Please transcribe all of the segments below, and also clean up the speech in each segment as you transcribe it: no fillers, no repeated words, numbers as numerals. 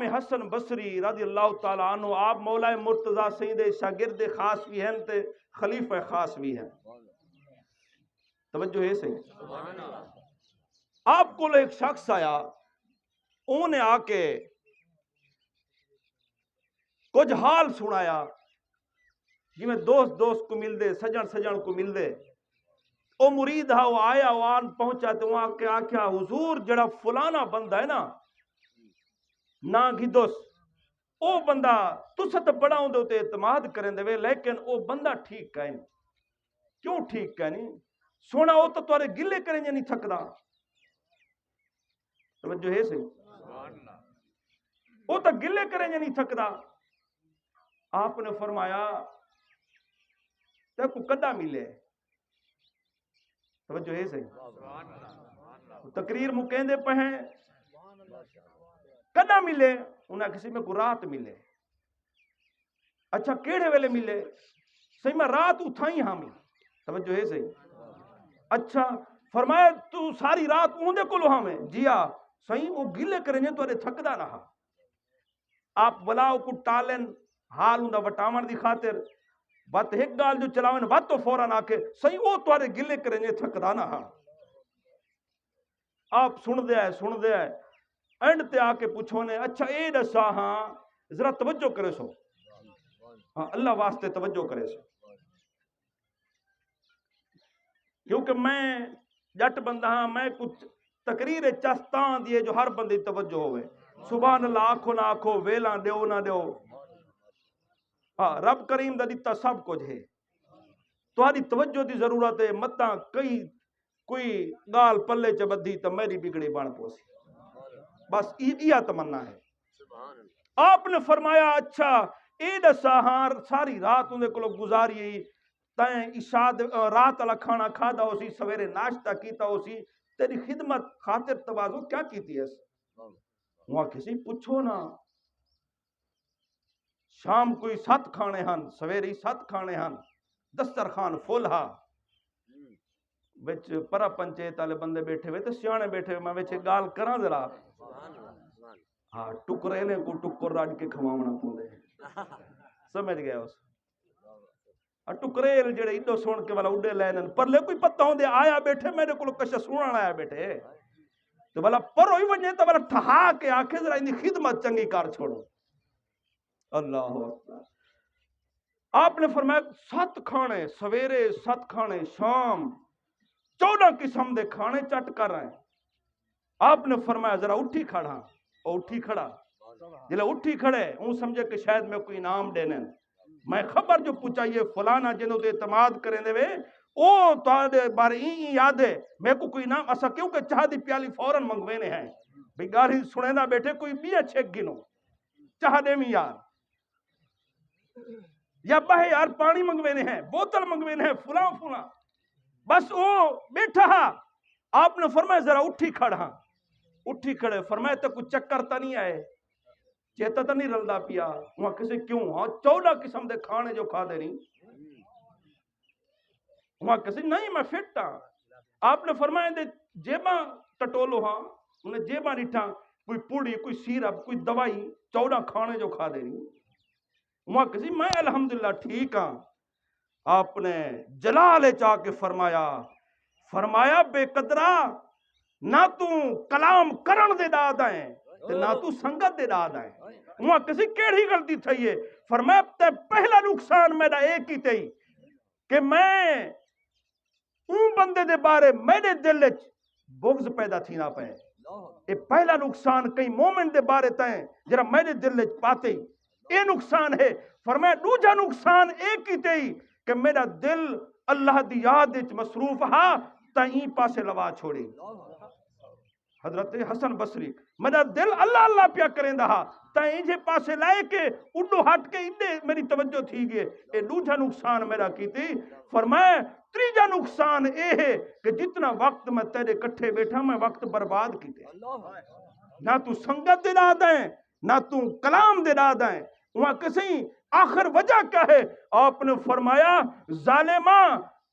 حسن بصری رضی اللہ تعالیٰ عنہ آپ مولا مرتضی سید شاگرد خاص بھی ہیں تے خلیفہ خاص بھی ہیں. توجہ ہے صحیح. آپ کو ایک شخص آیا، انہوں نے آ کے کچھ حال سنایا، جی میں دوست کو مل دے، سجن کو مل دے. او مرید ہا، وہ آیا، وہ آن پہنچا تو وہاں کے آکھیا حضور جڑا فلانا بندہ ہے نا نا گھدوس، او بندہ تسا تو بڑا ہوں دے اعتماد کریں دے، لیکن او بندہ ٹھیک کہیں. کیوں ٹھیک کہیں؟ سونا او تو تورے گلے کریں جے نہیں تھکدا. توجہ ہے صحیح. او تو گلے کریں جے نہیں تھکدا. آپ نے فرمایا تے کو کدا ملے. توجہ ہے صحیح. تقریر مکیندے پہیں کدا ملے؟ انہیں کسی میں کو رات ملے. اچھا کیڑے ویلے ملے؟ صحیح میں رات اتھائی ہامی. توجہ ہے صحیح. اچھا فرمایا تو ساری رات اوندے کو لوہاں میں؟ جی ہاں. صحیح وہ گلے کریں جے تو ارے تھکدا رہا. آپ بلاؤ کو ٹالن حال ہوں دا وٹاون دی خاطر بات ایک گال جو چلاویں بات تو فوراں آ کے صحیح وہ تارے گلے کریں جے تھکدا نہ ہاں. آپ سن دے آئے اینڈ تے آ کے پوچھو نے اچھا اے دسا ہاں ذرا توجہ کرے سو، ہاں اللہ واسطے توجہ کرے سو، کیونکہ میں جٹ بندہ ہاں، میں کچھ تقریر چستان دیے جو ہر بندی توجہ ہوئے. سبحان اللہ آکھو نہ آکھو، ویلاں دیو نہ دیو، ہاں رب کریم دا دیتا سب کچھ ہے. تہاڈی توجہ دی ضرورت ہے. متاں کوئی گال پلے چ بدھی تو میری بگڑی بن پوسی. بس یہ تمنا ہے. آپ نے فرمایا اچھا اے دسا ہاں ساری رات اندے کو گزاری تائیں عشاء رات والا کھانا کھادا ہو سی، سویرے ناشتہ کیتا ہو سی، تیری خدمت خاطر تواضع کیا کیتی ہے؟ وہاں کسی پوچھو نا. شام کوئی 7 کھانے ہن، سویری 7 کھانے ہن، دسترخوان فل ہا، وچ پرا پنچایت والے بندے بیٹھے ہوئے تے سیانے بیٹھے ہوئے. میں وچ گال کراں ذرا، ہاں ٹکرے نے کو ٹکر رج کے کھواونا پوندے. سمجھ گیا اس ٹکرے جڑے ایڈو سن کے والا اڈے لینن پرلے کوئی پتہ ہوندے آیا بیٹھے میرے کو کچھ سنن آیا بیٹھے تو والا پر ہوئی وجے تو والا ٹھہا کے آکھے ذرا ان خدمت چنگی کر چھوڑو. اللہ اکبر. آپ نے فرمایا 7 کھانے سویرے، 7 کھانے شام، 14 قسم دے کھانے چٹ کر رہے ہیں. آپ نے فرمایا ذرا اٹھی کھڑا. اور اٹھی کھڑا جلے اٹھی کھڑے اون سمجھے کہ شاید میں کوئی انعام دینے. میں خبر جو پوچھائیے فلانا جنہوں تے اعتماد کریں دے وے او تہاڈے بارے یاد ہے میں کو کوئی انعام اسا کیونکہ چاہ دی پیالی فوراً منگوینے ہیں بھئی گالی سنینا بیٹھے کوئی 20 چھک گنو چاہ دے میں یار یا بہے یار پانی منگوینے ہیں، بوتل منگوینے ہیں، فلاں بس او بیٹھا. آپ نے فرمایا ذرا اٹھی کھڑا. اٹھی کھڑے فرمایا تو کچھ چکر تا نہیں آئے، چیتا تا نہیں رلدا پیا. وہاں کسی کیوں ہاں 14 قسم دے کھانے جو کھا دے نہیں. وہاں کسی نہیں میں فٹ ہاں. آپ نے فرمایا دے جیباں ٹٹولو ہاں. انہیں جیباں ڈٹھا کوئی پوڑی، کوئی سیرپ، کوئی دوائی، 14 کھانے جو کھا دے نہیں. وہاں کسی میں الحمدللہ ٹھیک ہاں. آپ نے جلال چاہ کے فرمایا بے قدرہ نہ تو کلام کرن دے داد ہیں نہ تو سنگت دے داد ہیں. وہاں کسی کیڑی غلطی تھئی ہے؟ فرمایا تے پہلا نقصان میرا ایک ہی تھی کہ میں اون بندے دے بارے میرے دل وچ بغض پیدا تھی نہ پے. یہ پہلا نقصان کئی مومن دے بارے تائیں جرا میرے دل وچ پاتے یہ نقصان ہے. فرمایا دوجا نقصان ایک ہی تھی کہ میرا دل اللہ دی یاد وچ مصروف ہا تائیں پاسے لوا چھوڑی. حضرت حسن بصری میرا دل اللہ اللہ پیا کریں دہا تائیں جے پاسے لائے کہ اڈو ہٹ کے اندے میری توجہ تھی گئے. اے دوجا نقصان میرا کی تھی. فرمایا تیجا نقصان اے ہے کہ جتنا وقت میں تیرے کٹھے بیٹھا میں وقت برباد کیتے. نہ تو سنگت دے داد ہیں نہ تو کلام دے داد ہیں. وہاں کسی آخر وجہ کیا ہے؟ آپ نے فرمایا ظالمہ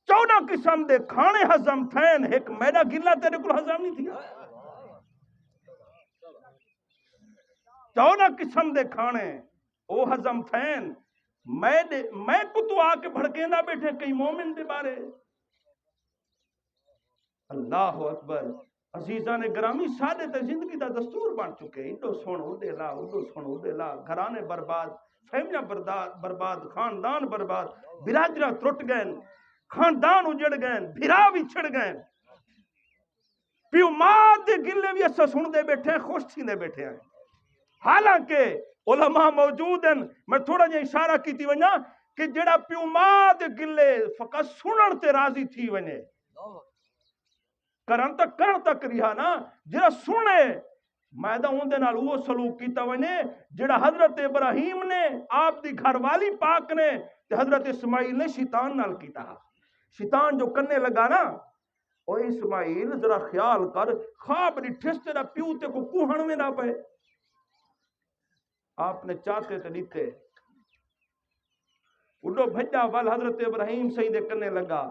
14 قسم دے کھانے ہضم تھین ایک میرا گلا تیرے کو ہضم نہیں تھی. 14 قسم دے کھانے او ہضم تھین میں کو تو آ کے بھڑکیندہ بیٹھے کئی مومن دے بارے اللہ اکبر عزیزان گرامی سادے تے زندگی دا دستور بن چکے اڈو سنو دے لا اڈو سنو دے لا گھرانے برباد فیملیاں برباد خاندان برباد برادریاں ٹرٹ گئے خاندان اجڑ گئے بھرا وچھڑ گئے پیو ماں دے گلے بھی اسا سن دے بیٹھے ہیں خوش تھی دے بیٹھے ہیں حالانکہ علماء موجود ہیں میں تھوڑا جہا اشارہ کیتی ونجا کہ جڑا پیو ماں دے گلے فقط سنن تے راضی تھی ونے کرن تک رہا نا جڑا سنے میں دا اون دے نال وہ سلوک کیتا ونے جڑا حضرت ابراہیم نے آپ دی گھر والی پاک نے تے حضرت اسماعیل نے شیطان نال کیتا شیطان جو کرنے لگا نا او اسماعیل ذرا خیال کر خواب ڈٹھس تیرا پیو تے کو کوہن میں نہ پے آپ نے چاہتے تے دیتے اڈو بھجا وال حضرت ابراہیم سہی دے کرنے لگا